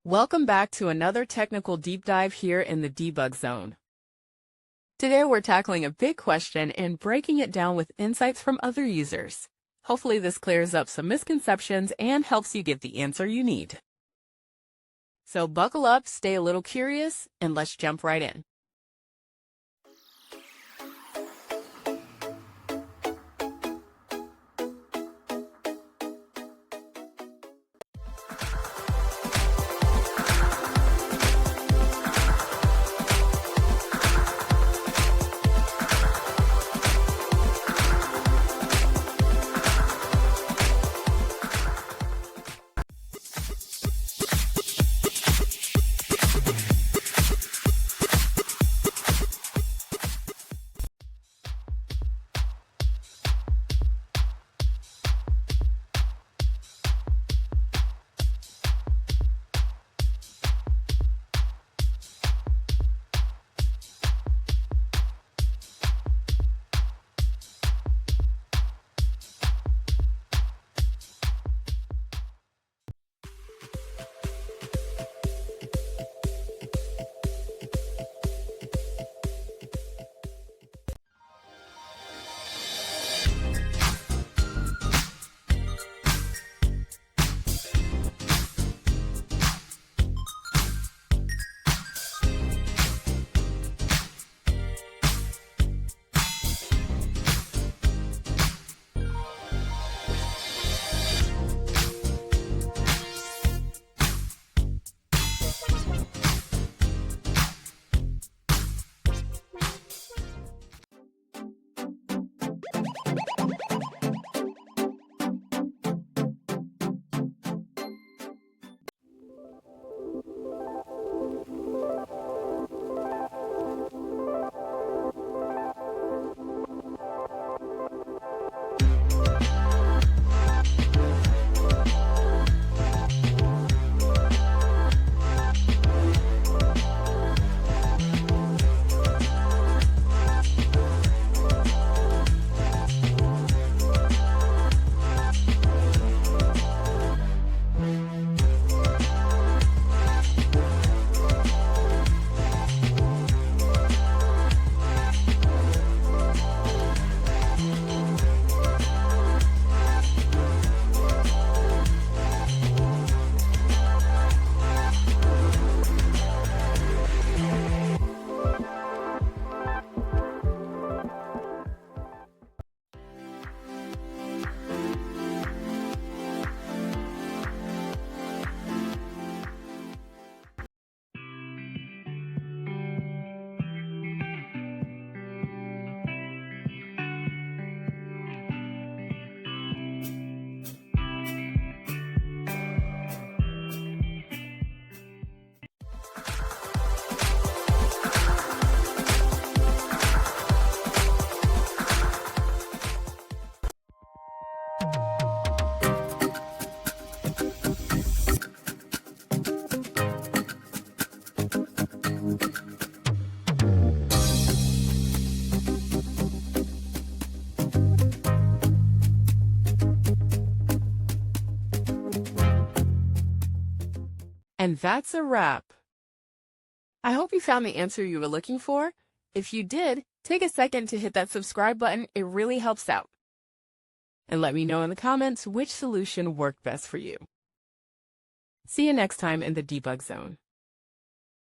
Welcome back to another technical deep dive here in the debug zone. Today we're tackling a big question and breaking it down with insights from other users. Hopefully this clears up some misconceptions and helps you get the answer you need. So buckle up, stay a little curious, and let's jump right in. And that's a wrap. I hope you found the answer you were looking for. If you did, take a second to hit that subscribe button. It really helps out. And let me know in the comments which solution worked best for you. See you next time in the debug zone.